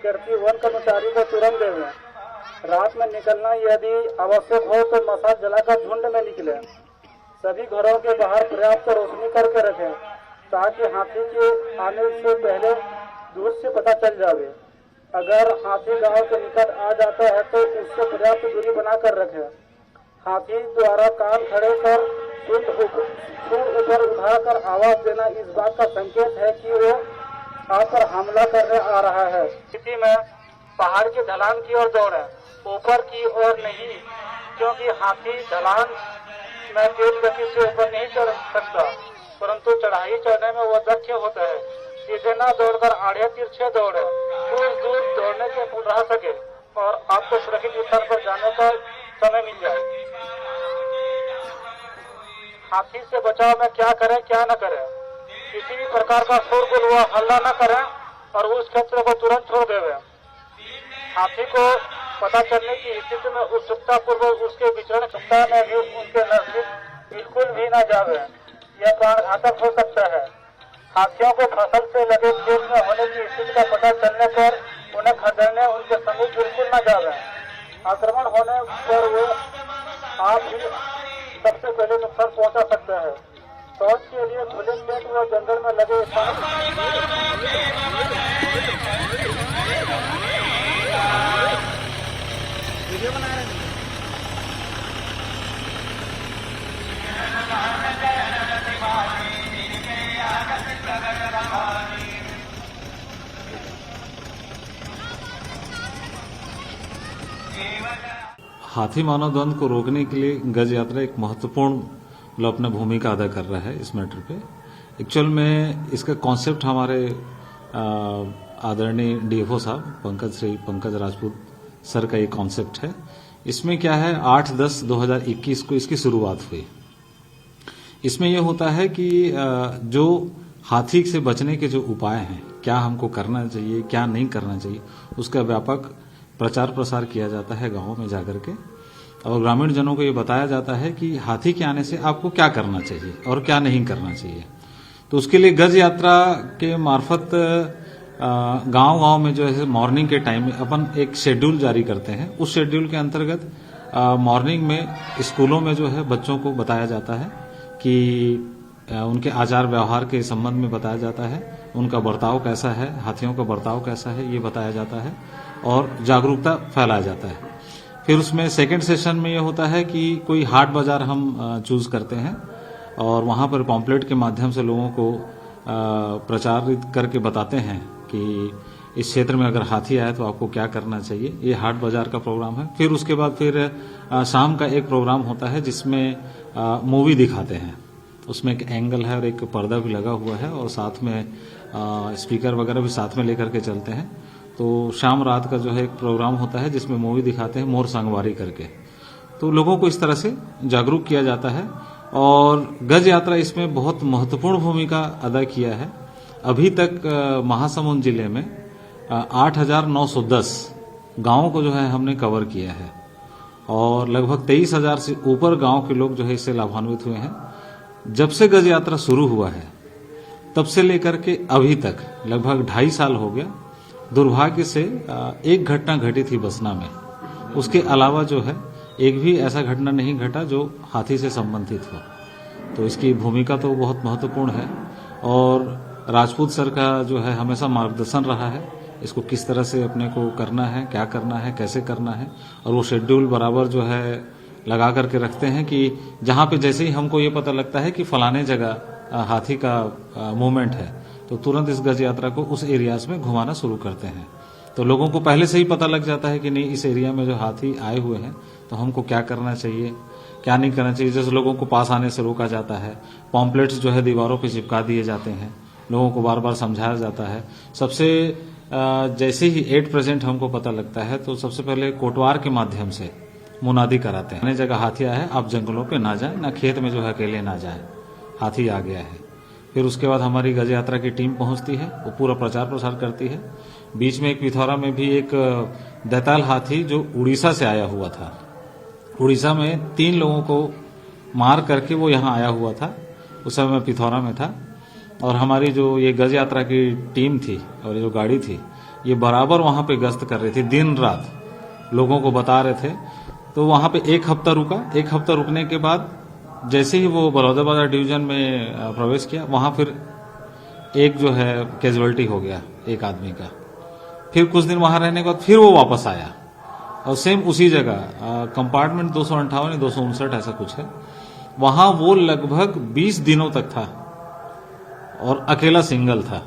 कृषि वन कर्मचारी को तुरंत देवें। रात में निकलना यदि आवश्यक हो तो मशाल जलाकर झुंड में निकले। सभी घरों के बाहर पर्याप्त रोशनी करके रखें ताकि हाथी के आने से पहले दूर से पता चल जाए। अगर हाथी गांव के निकट आ जाता है तो उससे पर्याप्त दूरी बनाकर रखें। हाथी द्वारा कान खड़े कर सूंड ऊपर उठाकर आवाज देना इस बात का संकेत है कि वो आप पर हमला करने आ रहा है। स्थिति में पहाड़ की ढलान की ओर दौड़े, ऊपर की ओर नहीं, क्योंकि हाथी ढलान में तेज गति से ऊपर नहीं चढ़ सकता, परंतु चढ़ाई चढ़ने में वो दक्ष होता है। सीधे न दौड़कर आड़े तिरछे दौड़े, कुछ दूर दौड़ने के पुल रह सके और आपको सुरक्षित स्थान पर जाने का समय मिल जाए। हाथी से बचाव में क्या करें क्या न करें। किसी भी प्रकार का शोरगुल व हल्ला न करें और उस क्षेत्र को तुरंत छोड़ देवे। हाथी को पता चलने की स्थिति में उत्सुकता पूर्वक उसके विचरण क्षमता में भी उनके नजदीक बिल्कुल भी न जावे। यह प्राणघातक हो सकता है। हाथियों को फसल से लगे खेत में होने की स्थिति का पता चलने पर उन्हें खदेड़ने उनके समीप बिल्कुल न जावे। आक्रमण होने पर वो आप ही सबसे पहले नुकसान पहुंचा सकता है। शौच के लिए खुले खेत व जंगल में लगे स्थान वीडियो बना रहे हैं। हाथी मानव द्वंद को रोकने के लिए गज यात्रा एक महत्वपूर्ण अपना भूमिका अदा कर रहा है इस मैटर पे। एक्चुअल में इसका कॉन्सेप्ट हमारे आदरणीय डीएफओ साहब श्री पंकज राजपूत सर का ये कॉन्सेप्ट है। इसमें क्या है 8/10/2021 को इसकी शुरुआत हुई। इसमें यह होता है कि जो हाथी से बचने के जो उपाय हैं, क्या हमको करना चाहिए क्या नहीं करना चाहिए, उसका व्यापक प्रचार प्रसार किया जाता है गांवों में जाकर के, और ग्रामीण जनों को ये बताया जाता है कि हाथी के आने से आपको क्या करना चाहिए और क्या नहीं करना चाहिए। तो उसके लिए गज यात्रा के मार्फत गांव-गांव में जो है मॉर्निंग के टाइम में अपन एक शेड्यूल जारी करते हैं। उस शेड्यूल के अंतर्गत मॉर्निंग में स्कूलों में जो है बच्चों को बताया जाता है कि उनके आचार व्यवहार के संबंध में बताया जाता है, उनका बर्ताव कैसा है, हाथियों का बर्ताव कैसा है, ये बताया जाता है और जागरूकता फैलाया जाता है। फिर उसमें सेकंड सेशन में ये होता है कि कोई हाट बाजार हम चूज करते हैं और वहां पर पॉम्पलेट के माध्यम से लोगों को प्रचारित करके बताते हैं कि इस क्षेत्र में अगर हाथी आए तो आपको क्या करना चाहिए। ये हाट बाजार का प्रोग्राम है। फिर उसके बाद फिर शाम का एक प्रोग्राम होता है जिसमें मूवी दिखाते हैं। उसमें एक एंगल है और एक पर्दा भी लगा हुआ है और साथ में स्पीकर वगैरह भी साथ में लेकर के चलते हैं। तो शाम रात का जो है एक प्रोग्राम होता है जिसमें मूवी दिखाते हैं मोर संगवारी करके। तो लोगों को इस तरह से जागरूक किया जाता है और गज यात्रा इसमें बहुत महत्वपूर्ण भूमिका अदा किया है। अभी तक महासमुंद जिले में 8,910 गांवों को जो है हमने कवर किया है और लगभग 23,000 से ऊपर गांव के लोग जो है इससे लाभान्वित हुए हैं। जब से गज यात्रा शुरू हुआ है तब से लेकर के अभी तक लगभग 2.5 साल हो गया। दुर्भाग्य से एक घटना घटी थी बसना में, उसके अलावा जो है एक भी ऐसा घटना नहीं घटा जो हाथी से संबंधित हो। तो इसकी भूमिका तो बहुत महत्वपूर्ण है और राजपूत सर का जो है हमेशा मार्गदर्शन रहा है इसको किस तरह से अपने को करना है, क्या करना है, कैसे करना है, और वो शेड्यूल बराबर जो है लगा करके रखते हैं कि जहां पे जैसे ही हमको ये पता लगता है कि फलाने जगह हाथी का मूवमेंट है तो तुरंत इस गज यात्रा को उस एरियाज में घुमाना शुरू करते हैं। तो लोगों को पहले से ही पता लग जाता है कि नहीं इस एरिया में जो हाथी आए हुए हैं तो हमको क्या करना चाहिए क्या नहीं करना चाहिए। जैसे लोगों को पास आने से रोका जाता है, पॉम्पलेट्स जो है दीवारों पे चिपका दिए जाते हैं, लोगों को बार बार समझाया जाता है। सबसे जैसे ही 8% हमको पता लगता है तो सबसे पहले कोटवार के माध्यम से मुनादी कराते हैं, अन्य जगह हाथी आया है आप जंगलों पे ना जाए, ना खेत में जो है अकेले ना जाए, हाथी आ गया है। फिर उसके बाद हमारी गज यात्रा की टीम पहुंचती है, वो पूरा प्रचार प्रसार करती है। बीच में एक पिथौरा में भी एक दैताल हाथी जो उड़ीसा से आया हुआ था, उड़ीसा में 3 लोगों को मार करके वो यहाँ आया हुआ था, उस समय मैं पिथौरा में था। और हमारी जो ये गज यात्रा की टीम थी और जो गाड़ी थी ये बराबर वहां पे गश्त कर रही थी दिन रात, लोगों को बता रहे थे। तो वहां पे एक हफ्ता रुका। एक हफ्ता रुकने के बाद जैसे ही वो बलौदाबाजार डिवीजन में प्रवेश किया, वहां फिर एक जो है कैजुअलिटी हो गया एक आदमी का। फिर कुछ दिन वहां रहने के बाद फिर वो वापस आया और सेम उसी जगह कंपार्टमेंट 258 या 259 ऐसा कुछ है, वहां वो लगभग 20 दिनों तक था और अकेला सिंगल था।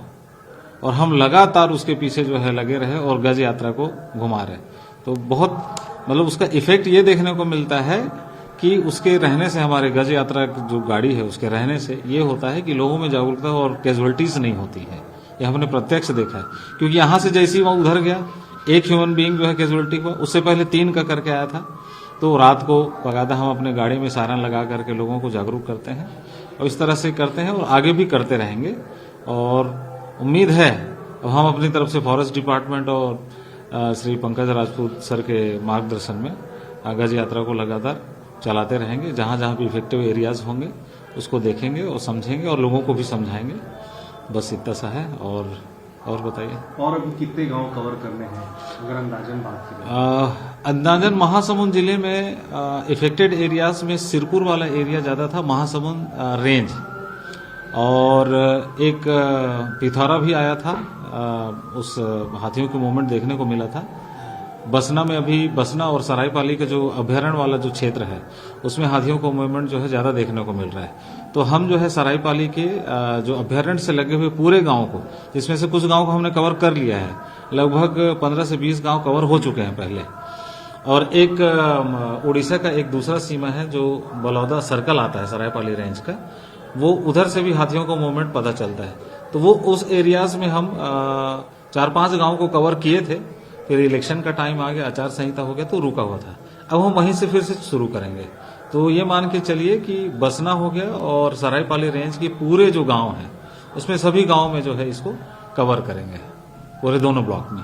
और हम लगातार उसके पीछे जो है लगे रहे और गज यात्रा को घुमा रहे। तो बहुत मतलब उसका इफेक्ट ये देखने को मिलता है कि उसके रहने से, हमारे गज यात्रा की जो गाड़ी है उसके रहने से ये होता है कि लोगों में जागरूकता और कैजुअलिटीज नहीं होती है। ये हमने प्रत्यक्ष देखा है, क्योंकि यहां से जैसे ही वहां उधर गया एक ह्यूमन बीइंग जो है कैजुअलिटी हुआ, उससे पहले 3 का करके आया था। तो रात को बकायदा हम अपने गाड़ी में सायरन लगा करके लोगों को जागरूक करते हैं और इस तरह से करते हैं और आगे भी करते रहेंगे। और उम्मीद है अब हम अपनी तरफ से फॉरेस्ट डिपार्टमेंट और श्री पंकज राजपूत सर के मार्गदर्शन में गज यात्रा को लगातार चलाते रहेंगे। जहां जहां भी इफेक्टिव एरियाज होंगे उसको देखेंगे और समझेंगे और लोगों को भी समझाएंगे। बस इतना सा है। और बताइए, और अभी कितने गांव कवर करने हैं अगर अंदाजन बात करें? अंदाजन महासमुंद जिले में इफेक्टेड एरियाज में सिरपुर वाला एरिया ज्यादा था, महासमुंद रेंज, और एक पिथौरा भी आया था। उस हाथियों के मूवमेंट देखने को मिला था। बसना में अभी बसना और सरायपाली का जो अभ्यारण्य वाला जो क्षेत्र है उसमें हाथियों का मूवमेंट जो है ज्यादा देखने को मिल रहा है। तो हम जो है सरायपाली के जो अभ्यारण्य से लगे हुए पूरे गांव को, जिसमें से कुछ गांव को हमने कवर कर लिया है, लगभग 15 से 20 गांव कवर हो चुके हैं पहले। और एक उड़ीसा का एक दूसरा सीमा है जो बलौदा सर्कल आता है सरायपाली रेंज का, वो उधर से भी हाथियों का मूवमेंट पता चलता है। तो वो उस एरियाज में हम 4-5 गांव को कवर किए थे। फिर इलेक्शन का टाइम आ गया, आचार संहिता हो गया तो रुका हुआ था। अब हम वहीं से फिर से शुरू करेंगे। तो ये मान के चलिए कि बसना हो गया और सरायपाली रेंज के पूरे जो गांव हैं उसमें सभी गांव में जो है इसको कवर करेंगे, पूरे दोनों ब्लॉक में।